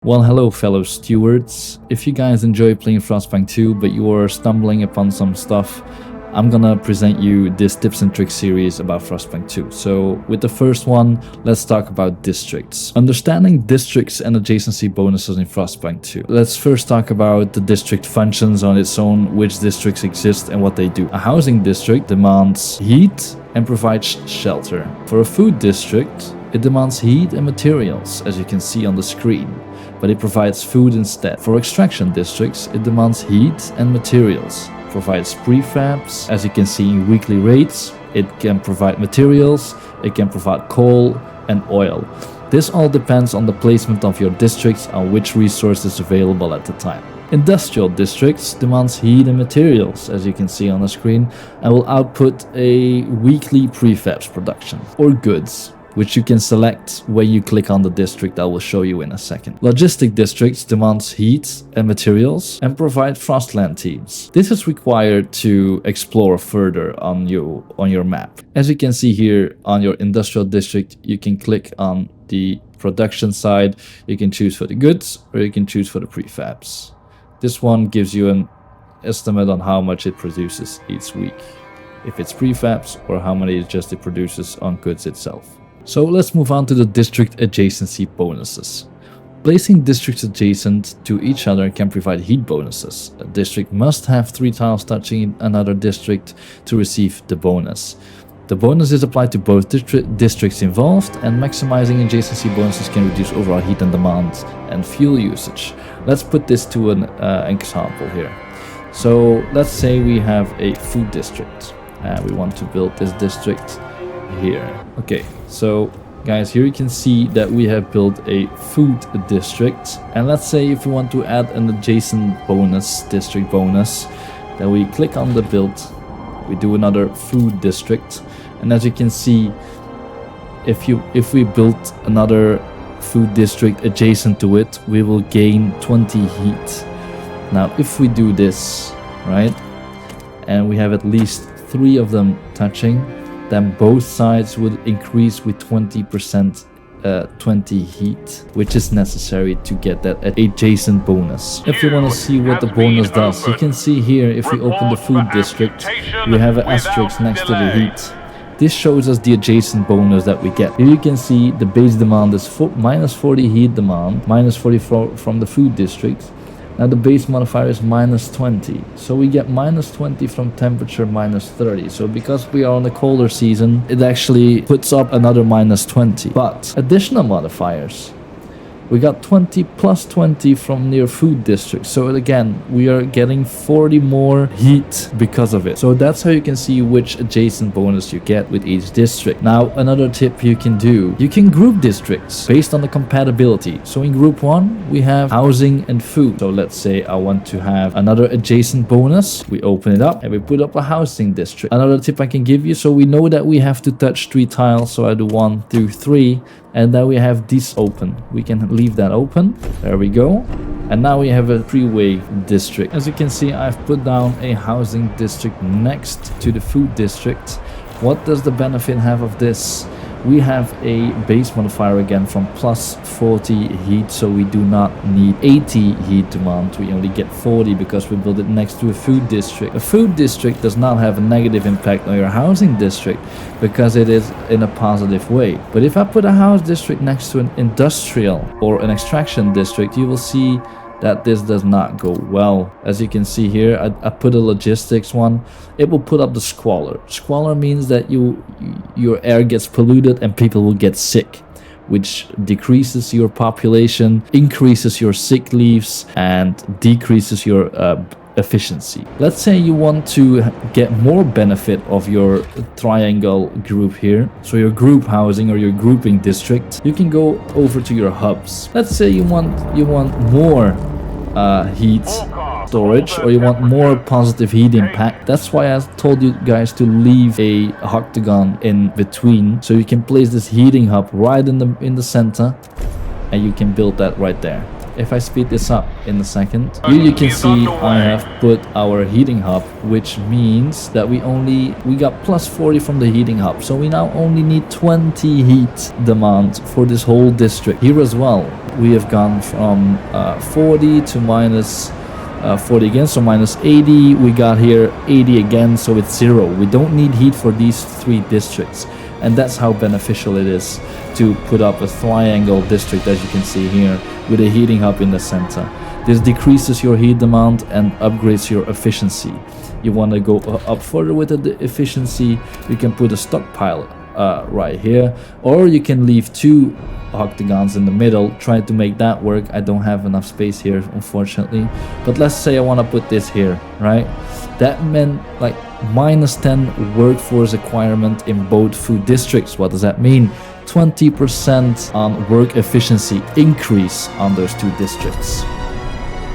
Well, hello fellow stewards. If you guys enjoy playing Frostpunk 2 but you are stumbling upon some stuff, I'm gonna present you this tips and tricks series about Frostpunk 2. So with the first one, let's talk about districts. Understanding districts and adjacency bonuses in Frostpunk 2. Let's first talk about the district functions on its own, which districts exist and what they do. A housing district demands heat and provides shelter. For a food district, it demands heat and materials, as you can see on the screen, but it provides food instead. For extraction districts, it demands heat and materials, provides prefabs, as you can see in weekly rates. It can provide materials, it can provide coal and oil. This all depends on the placement of your districts and which resource is available at the time. Industrial districts demands heat and materials, as you can see on the screen, and will output a weekly prefabs production or goods, which you can select when you click on the district I will show you in a second. Logistic districts demands heat and materials and provide frostland teams. This is required to explore further on your map. As you can see here on your industrial district, you can click on the production side. You can choose for the goods or you can choose for the prefabs. This one gives you an estimate on how much it produces each week, if it's prefabs or how many it produces on goods itself. So let's move on to the district adjacency bonuses. Placing districts adjacent to each other can provide heat bonuses. A district must have 3 tiles touching another district to receive the bonus. The bonus is applied to both districts involved, and maximizing adjacency bonuses can reduce overall heat and demand and fuel usage. Let's put this to an example here. So let's say we have a food district and we want to build this district here. Okay, so guys, here you can see that we have built a food district, and let's say if we want to add an adjacent bonus, district bonus, then we click on the build, we do another food district, and as you can see, if we build another food district adjacent to it, we will gain 20 heat. Now if we do this, right, and we have at least 3 of them touching, then both sides would increase with 20%, 20 heat, which is necessary to get that adjacent bonus. If you want to see what the bonus does, you can see here, if we open the food district, we have an asterisk next to the heat. This shows us the adjacent bonus that we get. Here you can see the base demand is minus 40 heat demand, minus 44 from the food district. Now the base modifier is minus 20, so we get minus 20 from temperature minus 30. So because we are on the colder season, it actually puts up another minus 20. But additional modifiers, we got 20 plus 20 from near food district. So again, we are getting 40 more heat because of it. So that's how you can see which adjacent bonus you get with each district. Now another tip you can do, you can group districts based on the compatibility. So in group 1 we have housing and food. So let's say I want to have another adjacent bonus. We open it up and we put up a housing district. Another tip I can give you, so we know that we have to touch 3 tiles, so I do 1 through 3, and then we have this open. We can leave that open. There we go. And now we have a 3-way district. As you can see, I've put down a housing district next to the food district. What does the benefit have of this? We have a base modifier again from plus 40 heat, so we do not need 80 heat demand. We only get 40 because we build it next to a food district. A food district does not have a negative impact on your housing district because it is in a positive way. But if I put a house district next to an industrial or an extraction district, you will see that this does not go well. As you can see here, I put a logistics one. It will put up the squalor. Squalor means that your air gets polluted and people will get sick, which decreases your population, increases your sick leaves, and decreases your efficiency. Let's say you want to get more benefit of your triangle group here, so your group housing or your grouping district, you can go over to your hubs. Let's say you want more heat storage, or you want more positive heat impact. That's why I told you guys to leave a octagon in between, so you can place this heating hub right in the center, and you can build that right there. If I speed this up in a second, here you can see I have put our heating hub, which means that we got plus 40 from the heating hub. So we now only need 20 heat demand for this whole district. Here as well, we have gone from 40 to minus 40 again, so minus 80. We got here 80 again, so it's 0. We don't need heat for these 3 districts, and that's how beneficial it is to put up a triangle district, as you can see here, with a heating hub in the center. This decreases your heat demand and upgrades your efficiency. You want to go up further with the efficiency, you can put a stockpile right here, or you can leave 2 octagons in the middle, try to make that work. I don't have enough space here, unfortunately, but let's say I want to put this here, right? That meant like minus 10 workforce requirement in both food districts. What does that mean? 20% on work efficiency increase on those 2 districts.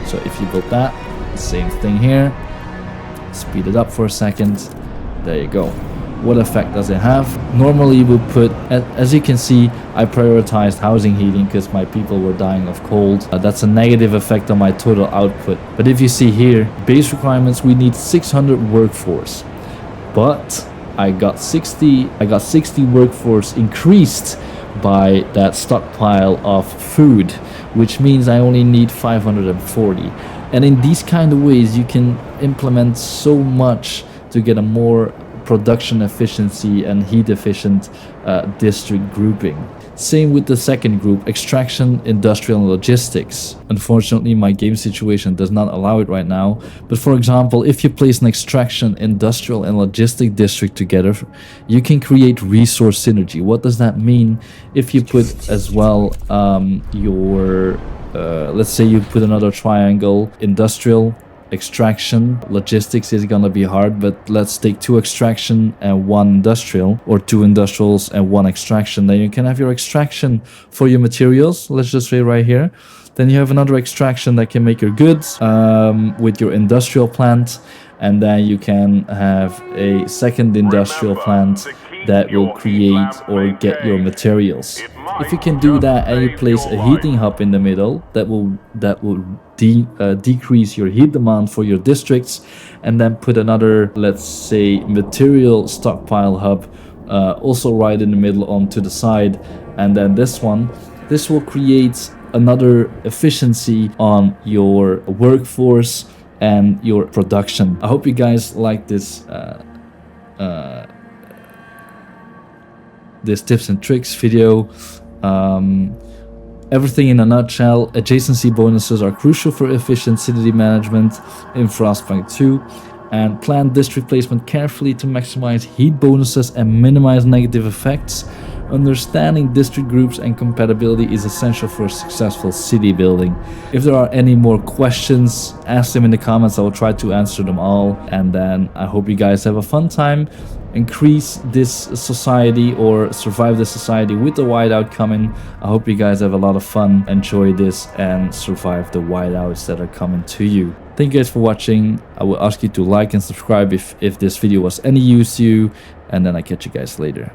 So if you build that, same thing here, speed it up for a second, there you go. What effect does it have? Normally we put, as you can see, I prioritized housing heating because my people were dying of cold. That's a negative effect on my total output. But if you see here, base requirements, we need 600 workforce, but I got 60 workforce increased by that stockpile of food, which means I only need 540. And in these kind of ways, you can implement so much to get a more production efficiency and heat efficient district grouping. Same with the second group, extraction, industrial and logistics. Unfortunately, my game situation does not allow it right now, but for example, if you place an extraction, industrial and logistic district together, you can create resource synergy. What does that mean? If you put as well let's say you put another triangle, industrial, extraction, logistics is gonna be hard, but let's take 2 extraction and 1 industrial, or 2 industrials and 1 extraction. Then you can have your extraction for your materials, let's just say right here. Then you have another extraction that can make your goods with your industrial plant, and then you can have a second industrial plant that will create or get your materials. If you can do that and you place a heating hub in the middle, that will decrease your heat demand for your districts, and then put another, let's say, material stockpile hub also right in the middle onto the side, and then this will create another efficiency on your workforce and your production. I hope you guys like this this tips and tricks video. Everything in a nutshell, adjacency bonuses are crucial for efficient city management in Frostpunk 2, and plan district placement carefully to maximize heat bonuses and minimize negative effects. Understanding district groups and compatibility is essential for successful city building. If there are any more questions, ask them in the comments. I will try to answer them all. And then I hope you guys have a fun time. Increase this society or survive the society with the whiteout coming. I hope you guys have a lot of fun, enjoy this, and survive the whiteouts that are coming to you. Thank you guys for watching. I will ask you to like and subscribe if this video was any use to you, and then I catch you guys later.